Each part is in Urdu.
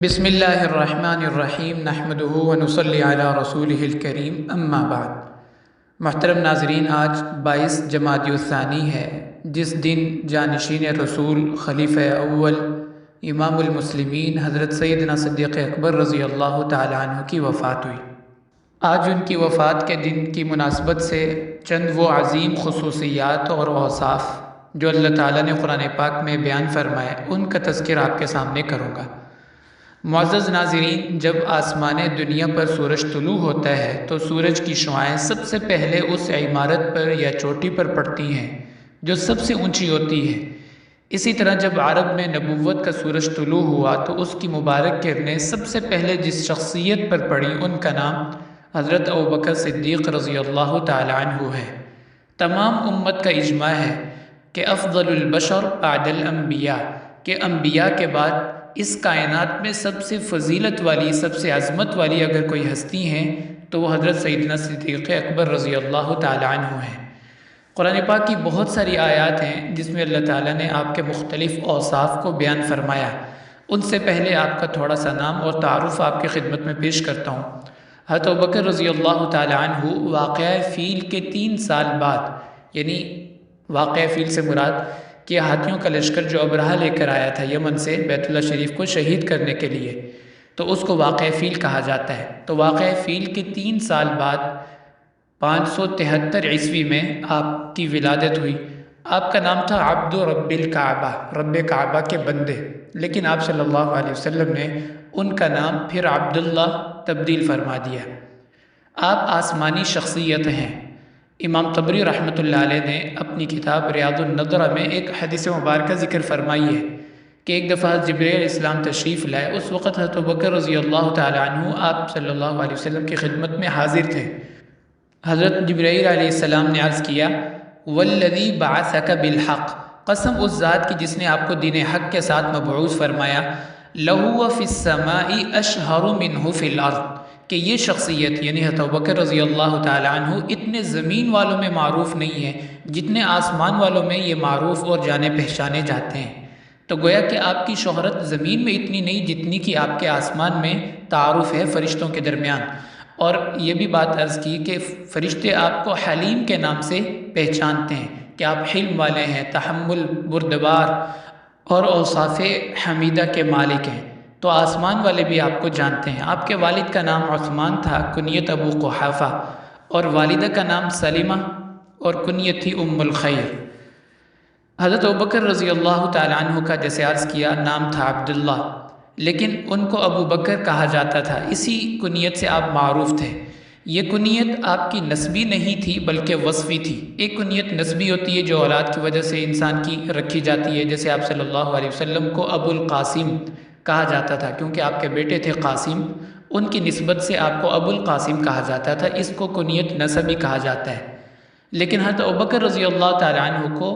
بسم اللہ الرحمن الرحیم نحمدہ ونصلی علی رسولہ الکریم اما بعد۔ محترم ناظرین، آج 22 جمادی الثانی ہے، جس دن جانشین رسول خلیفہ اول امام المسلمین حضرت سیدنا صدیق اکبر رضی اللہ تعالی عنہ کی وفات ہوئی۔ آج ان کی وفات کے دن کی مناسبت سے چند وہ عظیم خصوصیات اور اوصاف جو اللہ تعالیٰ نے قرآن پاک میں بیان فرمائے، ان کا تذکر آپ کے سامنے کروں گا۔ معزز ناظرین، جب آسمان دنیا پر سورج طلوع ہوتا ہے تو سورج کی شعاعیں سب سے پہلے اس عمارت پر یا چوٹی پر پڑتی ہیں جو سب سے اونچی ہوتی ہے۔ اسی طرح جب عرب میں نبوت کا سورج طلوع ہوا تو اس کی مبارک کرنیں سب سے پہلے جس شخصیت پر پڑی، ان کا نام حضرت ابوبکر صدیق رضی اللہ تعالی عنہ ہے۔ تمام امت کا اجماع ہے کہ افضل البشر بعد الانبیاء، کہ انبیاء کے بعد اس کائنات میں سب سے فضیلت والی، سب سے عظمت والی اگر کوئی ہستی ہیں تو وہ حضرت سیدنا صدیق اکبر رضی اللہ تعالی عنہ ہیں۔ قرآن پاک کی بہت ساری آیات ہیں جس میں اللہ تعالیٰ نے آپ کے مختلف اوصاف کو بیان فرمایا۔ ان سے پہلے آپ کا تھوڑا سا نام اور تعارف آپ کی خدمت میں پیش کرتا ہوں۔ حضرت ابوبکر رضی اللہ تعالی عنہ واقعہ فیل کے 3 سال بعد، یعنی واقعہ فیل سے مراد کہ ہاتھیوں کا لشکر جو ابرہہ لے کر آیا تھا یمن سے بیت اللہ شریف کو شہید کرنے کے لیے، تو اس کو واقعہ فیل کہا جاتا ہے۔ تو واقعہ فیل کے 3 سال بعد 573 عیسوی میں آپ کی ولادت ہوئی۔ آپ کا نام تھا عبد رب الکعبہ، رب کعبہ کے بندے، لیکن آپ صلی اللہ علیہ وسلم نے ان کا نام پھر عبداللہ تبدیل فرما دیا۔ آپ آسمانی شخصیت ہیں۔ امام طبری رحمۃ اللہ علیہ نے اپنی کتاب ریاض النظرہ میں ایک حدیث مبارکہ ذکر فرمائی ہے کہ ایک دفعہ جبرائیل علیہ السلام تشریف لائے۔ اس وقت حضرت ابوبکر رضی اللہ تعالی عنہ آپ صلی اللہ علیہ وسلم کی خدمت میں حاضر تھے۔ حضرت جبرائیل علیہ السلام نے عرض کیا، والذی بعثک بالحق، قسم اس ذات کی جس نے آپ کو دین حق کے ساتھ مبعوث فرمایا، لہو فی السماء اشہر منہ فی الارض، کہ یہ شخصیت یعنی حضرت ابوبکر رضی اللہ تعالی عنہ اتنے زمین والوں میں معروف نہیں ہے جتنے آسمان والوں میں یہ معروف اور جانے پہچانے جاتے ہیں۔ تو گویا کہ آپ کی شہرت زمین میں اتنی نہیں جتنی کہ آپ کے آسمان میں تعارف ہے فرشتوں کے درمیان۔ اور یہ بھی بات عرض کی کہ فرشتے آپ کو حلیم کے نام سے پہچانتے ہیں کہ آپ حلم والے ہیں، تحمل، بردبار اور اوصاف حمیدہ کے مالک ہیں۔ تو آسمان والے بھی آپ کو جانتے ہیں۔ آپ کے والد کا نام عثمان تھا، کنیت ابو قحافہ، اور والدہ کا نام سلیمہ اور کنیت تھی ام الخیر۔ حضرت ابوبکر رضی اللہ تعالی عنہ کا جیسے عرض کیا نام تھا عبداللہ، لیکن ان کو ابو بکر کہا جاتا تھا، اسی کنیت سے آپ معروف تھے۔ یہ کنیت آپ کی نسبی نہیں تھی بلکہ وصفی تھی۔ ایک کنیت نسبی ہوتی ہے جو اولاد کی وجہ سے انسان کی رکھی جاتی ہے، جیسے آپ صلی اللہ علیہ وسلم کو ابو القاسم کہا جاتا تھا کیونکہ آپ کے بیٹے تھے قاسم، ان کی نسبت سے آپ کو ابو القاسم کہا جاتا تھا، اس کو کنیت نسبی کہا جاتا ہے۔ لیکن حضرت ابوبکر رضی اللہ تعالی عنہ کو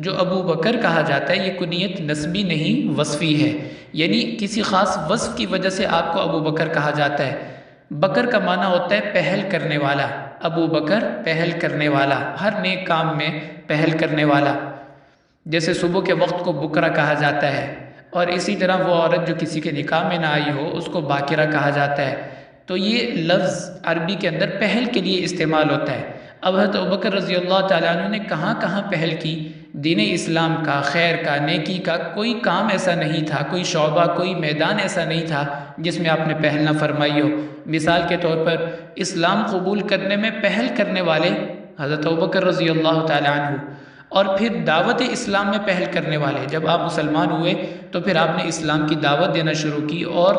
جو ابو بکر کہا جاتا ہے یہ کنیت نسبی نہیں وصفی ہے، یعنی کسی خاص وصف کی وجہ سے آپ کو ابو بکر کہا جاتا ہے۔ بکر کا معنی ہوتا ہے پہل کرنے والا، ابو بکر پہل کرنے والا، ہر نیک کام میں پہل کرنے والا، جیسے صبح کے وقت کو بکرا کہا جاتا ہے، اور اسی طرح وہ عورت جو کسی کے نکاح میں نہ آئی ہو اس کو باکرہ کہا جاتا ہے۔ تو یہ لفظ عربی کے اندر پہل کے لیے استعمال ہوتا ہے۔ اب حضرت ابوبکر رضی اللہ تعالیٰ عنہ نے کہاں کہاں پہل کی، دین اسلام کا، خیر کا، نیکی کا کوئی کام ایسا نہیں تھا، کوئی شعبہ، کوئی میدان ایسا نہیں تھا جس میں آپ نے پہل نہ فرمائی ہو۔ مثال کے طور پر اسلام قبول کرنے میں پہل کرنے والے حضرت ابوبکر رضی اللہ تعالیٰ عنہ، اور پھر دعوت اسلام میں پہل کرنے والے، جب آپ مسلمان ہوئے تو پھر آپ نے اسلام کی دعوت دینا شروع کی، اور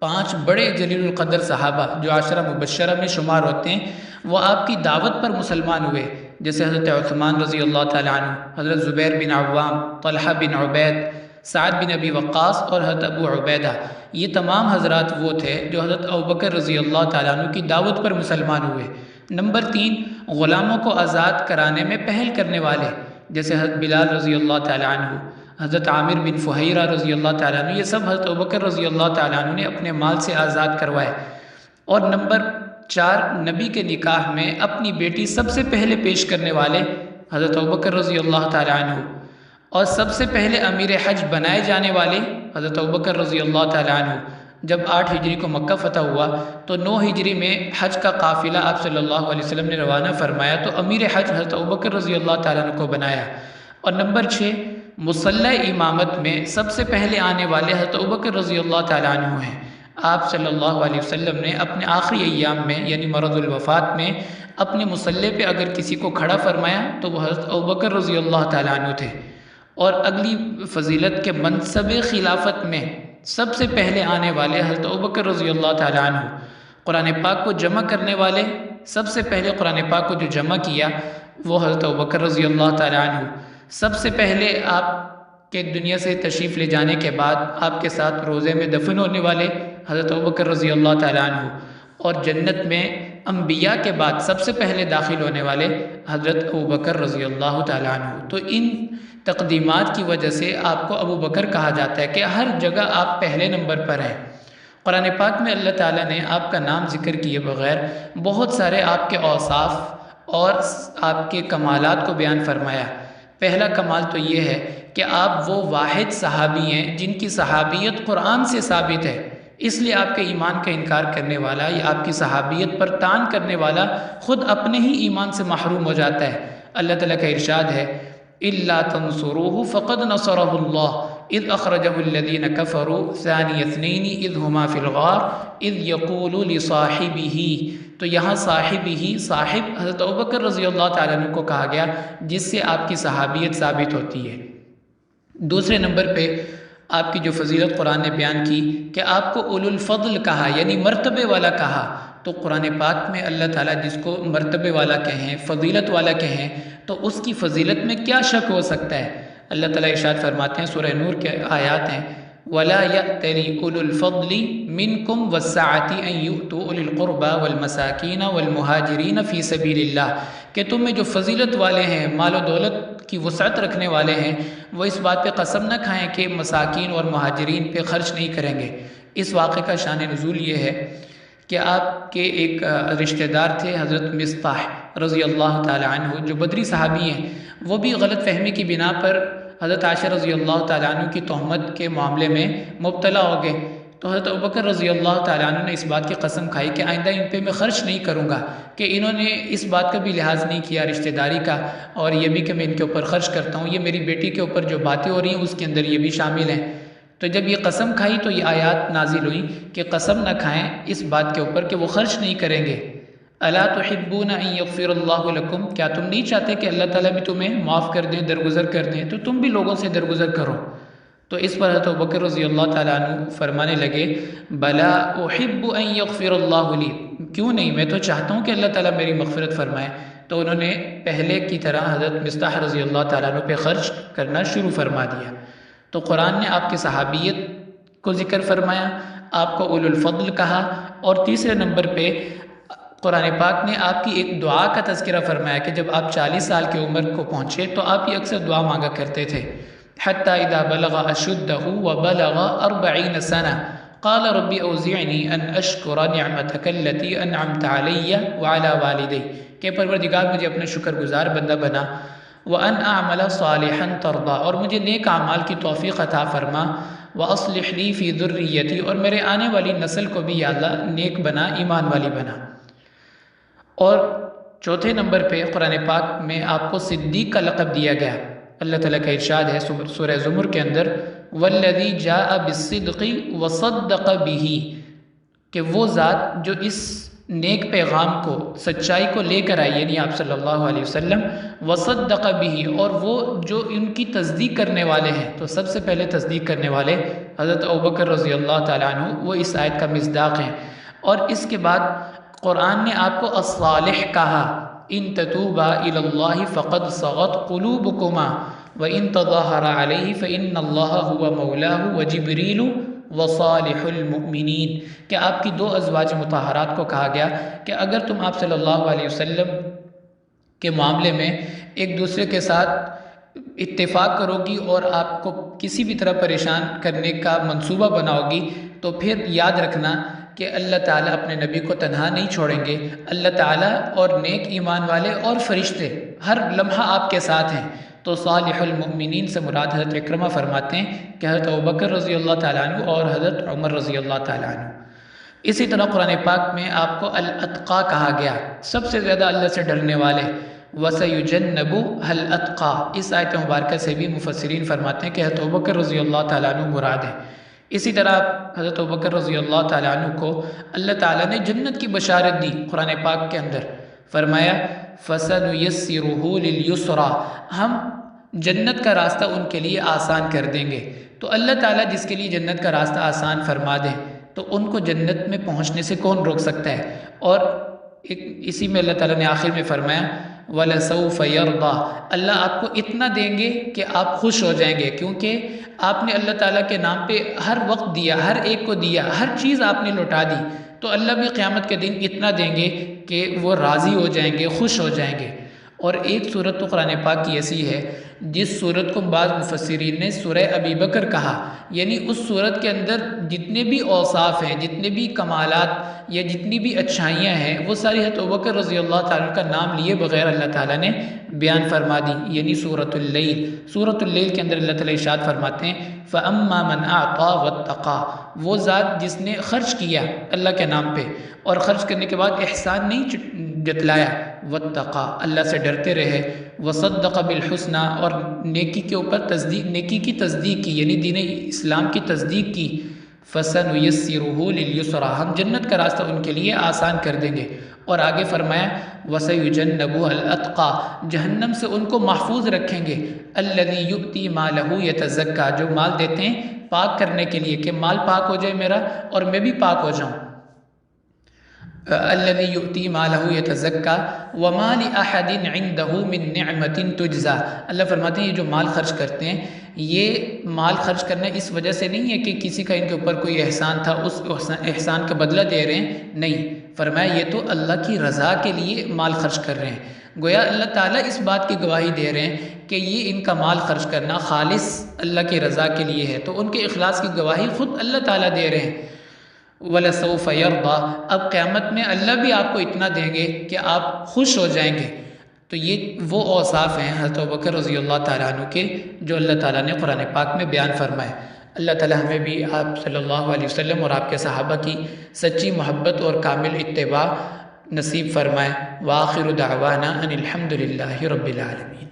5 بڑے جلیل القدر صحابہ جو 10 مبشرہ میں شمار ہوتے ہیں وہ آپ کی دعوت پر مسلمان ہوئے، جیسے حضرت عثمان رضی اللہ تعالیٰ عنہ، حضرت زبیر بن عوام، طلحہ بن عبید، سعد بن ابی وقاص اور حضرت ابو عبیدہ۔ یہ تمام حضرات وہ تھے جو حضرت ابوبکر رضی اللہ تعالیٰ عنہ کی دعوت پر مسلمان ہوئے۔ نمبر 3، غلاموں کو آزاد کرانے میں پہل کرنے والے، جیسے حضرت بلال رضی اللہ تعالیٰ عنہ، حضرت عامر بن فہیرہ رضی اللہ تعالیٰ عنہ، یہ سب حضرت ابوبکر رضی اللہ تعالیٰ عنہ نے اپنے مال سے آزاد کروائے۔ اور نمبر 4، نبی کے نکاح میں اپنی بیٹی سب سے پہلے پیش کرنے والے حضرت ابوبکر رضی اللہ تعالیٰ عنہ۔ اور سب سے پہلے امیر حج بنائے جانے والے حضرت ابوبکر رضی اللہ تعالیٰ عنہ۔ جب 8 ہجری کو مکہ فتح ہوا تو 9 ہجری میں حج کا قافلہ آپ صلی اللہ علیہ وسلم نے روانہ فرمایا، تو امیر حج حضرت ابوبکر رضی اللہ تعالیٰ عنہ کو بنایا۔ اور نمبر 6، مصلی امامت میں سب سے پہلے آنے والے حضرت ابوبکر رضی اللہ تعالیٰ عنہ ہیں۔ آپ صلی اللہ علیہ وسلم نے اپنے آخری ایام میں یعنی مرض الوفات میں اپنے مصلی پہ اگر کسی کو کھڑا فرمایا تو وہ حضرت ابوبکر رضی اللہ تعالیٰ عنہ تھے۔ اور اگلی فضیلت کے منصب خلافت میں سب سے پہلے آنے والے حضرت ابوبکر رضی اللہ تعالیٰ عنہ۔ قرآن پاک کو جمع کرنے والے سب سے پہلے قرآن پاک کو جو جمع کیا وہ حضرت ابوبکر رضی اللہ تعالیٰ عنہ۔ سب سے پہلے آپ کے دنیا سے تشریف لے جانے کے بعد آپ کے ساتھ روضے میں دفن ہونے والے حضرت ابوبکر رضی اللہ تعالیٰ عنہ، اور جنت میں انبیاء کے بعد سب سے پہلے داخل ہونے والے حضرت ابوبکر رضی اللہ تعالیٰ عنہ۔ تو ان تقدیمات کی وجہ سے آپ کو ابو بکر کہا جاتا ہے کہ ہر جگہ آپ پہلے نمبر پر ہیں۔ قرآن پاک میں اللہ تعالیٰ نے آپ کا نام ذکر کیے بغیر بہت سارے آپ کے اوصاف اور آپ کے کمالات کو بیان فرمایا۔ پہلا کمال تو یہ ہے کہ آپ وہ واحد صحابی ہیں جن کی صحابیت قرآن سے ثابت ہے، اس لیے آپ کے ایمان کا انکار کرنے والا یا آپ کی صحابیت پر طعن کرنے والا خود اپنے ہی ایمان سے محروم ہو جاتا ہے۔ اللہ تعالیٰ کا ارشاد ہے إِلَّا تَنْصُرُوهُ فَقَدْ نَصَرَهُ اللَّهُ إِذْ أَخْرَجَهُ الَّذِينَ كَفَرُوا ثَانِيَ اثْنَيْنِ إِذْ هُمَا فِي الْغَارِ إِذْ يَقُولُ لِصَاحِبِهِ۔ تو یہاں صاحب حضرت ابوبکر رضی اللہ تعالیٰ عنہ کو کہا گیا جس سے آپ کی صحابیت ثابت ہوتی ہے۔ دوسرے نمبر پہ آپ کی جو فضیلت قرآن نے بیان کی کہ آپ کو اولو الفضل کہا یعنی مرتبے والا کہا، تو قرآن پاک میں اللہ تعالیٰ جس کو مرتبے والا کہیں، فضیلت والا کہیں، تو اس کی فضیلت میں کیا شک ہو سکتا ہے۔ اللہ تعالیٰ ارشاد فرماتے ہیں، سورہ نور کے آیات ہیں، وَلَا يَأْتَلِ أُولُو الْفَضْلِ مِنْكُمْ وَالسَّعَةِ أَنْ يُؤْتُوا أُولِي الْقُرْبَى وَالْمَسَاكِينَ وَالْمُهَاجِرِينَ فِي سَبِيلِ اللَّهِ، کہ تم میں جو فضیلت والے ہیں، مال و دولت کی وسعت رکھنے والے ہیں، وہ اس بات پہ قسم نہ کھائیں کہ مساکین اور مہاجرین پہ خرچ نہیں کریں گے۔ اس واقعے کا شان نزول یہ ہے کہ آپ کے ایک رشتہ دار تھے حضرت مصطح رضی اللہ تعالیٰ عنہ جو بدری صحابی ہیں، وہ بھی غلط فہمی کی بنا پر حضرت عائشہ رضی اللہ تعالیٰ عنہ کی تہمت کے معاملے میں مبتلا ہو گئے۔ تو حضرت ابوبکر رضی اللہ تعالیٰ عنہ نے اس بات کی قسم کھائی کہ آئندہ ان پہ میں خرچ نہیں کروں گا، کہ انہوں نے اس بات کا بھی لحاظ نہیں کیا رشتہ داری کا، اور یہ بھی کہ میں ان کے اوپر خرچ کرتا ہوں، یہ میری بیٹی کے اوپر جو باتیں ہو رہی ہیں اس کے اندر یہ بھی شامل ہیں۔ تو جب یہ قسم کھائی تو یہ آیات نازل ہوئی کہ قسم نہ کھائیں اس بات کے اوپر کہ وہ خرچ نہیں کریں گے۔ الا تحبون ان یغفر اللہ لکم، کیا تم نہیں چاہتے کہ اللہ تعالیٰ بھی تمہیں معاف کر دیں، درگزر کر دیں، تو تم بھی لوگوں سے درگزر کرو۔ تو اس پر حضرت ابوبکر رضی اللہ تعالیٰ عنہ فرمانے لگے بلا احب ان یغفر اللہ لی، کیوں نہیں، میں تو چاہتا ہوں کہ اللہ تعالیٰ میری مغفرت فرمائے۔ تو انہوں نے پہلے کی طرح حضرت مصطح رضی اللہ تعالیٰ عنہ پہ خرچ کرنا شروع فرما دیا۔ تو قرآن نے آپ کی صحابیت کو ذکر فرمایا، آپ کو اولو الفضل کہا، اور تیسرے نمبر پہ قرآن پاک نے آپ کی ایک دعا کا تذکرہ فرمایا کہ جب آپ 40 سال کی عمر کو پہنچے تو آپ یہ اکثر دعا مانگا کرتے تھے، حتی اذا بلغ اشدہ وبلغ 40 سنہ قال رب اوزعنی ان اشکر نعمتک التي انعمت علی وعلی والدی، کہ پروردگار مجھے اپنا شکر گزار بندہ بنا، وَأَنْ أَعْمَلَ صَالِحًا تَرْضَى، اور مجھے نیک اعمال کی توفیق عطا فرما، وَأَصْلِحْ لِي فِي ذُرِّيَّتِي، اور میرے آنے والی نسل کو بھی یا اللہ نیک بنا، ایمان والی بنا۔ اور چوتھے نمبر پہ قرآن پاک میں آپ کو صدیق کا لقب دیا گیا۔ اللہ تعالیٰ کا ارشاد ہے سورہ زمر کے اندر وَالَّذِي جَاءَ بِالصِّدْقِ وَصَدَّقَ بِهِ، کہ وہ ذات جو اس نیک پیغام کو، سچائی کو لے کر آئی، یعنی آپ صلی اللہ علیہ وسلم، وصدق بھی، اور وہ جو ان کی تصدیق کرنے والے ہیں، تو سب سے پہلے تصدیق کرنے والے حضرت ابوبکر رضی اللہ تعالیٰ عنہ، وہ اس آیت کا مصداق ہیں۔ اور اس کے بعد قرآن نے آپ کو الصالح کہا، ان تتوبا الی اللہ فقد صغت قلوبکما وان تظاہر علیہ فان اللہ هو مولاہ وجبریل وصالح المؤمنین، کہ آپ کی 2 ازواج مطہرات کو کہا گیا کہ اگر تم آپ صلی اللہ علیہ وسلم کے معاملے میں ایک دوسرے کے ساتھ اتفاق کرو گی اور آپ کو کسی بھی طرح پریشان کرنے کا منصوبہ بناؤ گی، تو پھر یاد رکھنا کہ اللہ تعالیٰ اپنے نبی کو تنہا نہیں چھوڑیں گے۔ اللہ تعالیٰ اور نیک ایمان والے اور فرشتے ہر لمحہ آپ کے ساتھ ہیں۔ تو صالح المؤمنین سے مراد حضرت اکرمہ فرماتے ہیں کہ حضرت ابوبکر رضی اللہ تعالیٰ عنہ اور حضرت عمر رضی اللہ تعالیٰ عنہ۔ اسی طرح قرآن پاک میں آپ کو الاتقا کہا گیا، سب سے زیادہ اللہ سے ڈرنے والے۔ وَسَيُجَنَّبُهَا الْأَتْقَى، اس آیت مبارکہ سے بھی مفسرین فرماتے ہیں کہ حضرت ابوبکر رضی اللہ تعالیٰ عنہ مراد ہے۔ اسی طرح حضرت ابوبکر رضی اللہ تعالیٰ عنہ کو اللہ تعالیٰ نے جنت کی بشارت دی قرآن پاک کے اندر، فرمایا فَسَنُيَسِّرُهُ لِلْيُسْرَى، ہم جنت کا راستہ ان کے لیے آسان کر دیں گے۔ تو اللہ تعالیٰ جس کے لیے جنت کا راستہ آسان فرما دے تو ان کو جنت میں پہنچنے سے کون روک سکتا ہے؟ اور اسی میں اللہ تعالیٰ نے آخر میں فرمایا وَلَسَوْفَ يَرْضَى، اللہ آپ کو اتنا دیں گے کہ آپ خوش ہو جائیں گے، کیونکہ آپ نے اللہ تعالیٰ کے نام پہ ہر وقت دیا، ہر ایک کو دیا، ہر چیز آپ نے لوٹا دی، تو اللہ بھی قیامت کے دن اتنا دیں گے کہ وہ راضی ہو جائیں گے، خوش ہو جائیں گے۔ اور ایک صورت تو قرآن پاک کی ایسی ہے جس صورت کو بعض مفسرین نے سورہ ابی بکر کہا، یعنی اس صورت کے اندر جتنے بھی اوصاف ہیں، جتنے بھی کمالات یا جتنی بھی اچھائیاں ہیں، وہ ساری حضرت ابوبکر رضی اللہ تعالیٰ کا نام لیے بغیر اللہ تعالیٰ نے بیان فرما دی، یعنی سورۃ اللیل۔ سورۃ اللیل کے اندر اللہ تعالیٰ ارشاد فرماتے ہیں فَأَمَّا مَنْ أَعْطَى وَاتَّقَى، وہ ذات جس نے خرچ کیا اللہ کے نام پہ اور خرچ کرنے کے بعد احسان نہیں جتلایا، واتقى، اللہ سے ڈرتے رہے، وصدق بالحسنى، اور نیکی کے اوپر تصدیق، نیکی کی تصدیق کی، یعنی دین اسلام کی تصدیق کی، فَسَنُيَسِّرُهُ لِلْيُسْرَى، ہم جنت کا راستہ ان کے لیے آسان کر دیں گے۔ اور آگے فرمایا وَسَيُجَنَّبُهَا الْأَتْقَى، جہنم سے ان کو محفوظ رکھیں گے، الَّذِي يُؤْتِي مَالَهُ يَتَزَكَّى، جو مال دیتے ہیں پاک کرنے کے لیے کہ مال پاک ہو جائے میرا اور میں بھی پاک ہو جاؤں۔ الذي يؤتي ماله يتزكى وما لأحد عنده من نعمة تجزى، اللہ فرماتے ہیں یہ جو مال خرچ کرتے ہیں، یہ مال خرچ کرنا اس وجہ سے نہیں ہے کہ کسی کا ان کے اوپر کوئی احسان تھا، اس احسان کا بدلہ دے رہے ہیں، نہیں، فرمایا یہ تو اللہ کی رضا کے لیے مال خرچ کر رہے ہیں۔ گویا اللہ تعالیٰ اس بات کی گواہی دے رہے ہیں کہ یہ ان کا مال خرچ کرنا خالص اللہ کی رضا کے لیے ہے، تو ان کے اخلاص کی گواہی خود اللہ تعالیٰ دے رہے ہیں۔ وَلَسَوْفَ يَرْضَى، اب قیامت میں اللہ بھی آپ کو اتنا دیں گے کہ آپ خوش ہو جائیں گے۔ تو یہ وہ اوصاف ہیں حضرت ابوبکر رضی اللہ تعالیٰ عنہ کے جو اللہ تعالیٰ نے قرآن پاک میں بیان فرمائے۔ اللہ تعالیٰ ہمیں بھی آپ صلی اللہ علیہ وسلم اور آپ کے صحابہ کی سچی محبت اور کامل اتباع نصیب فرمائے۔ وآخر دعوانا ان الحمد للہ رب العالمین۔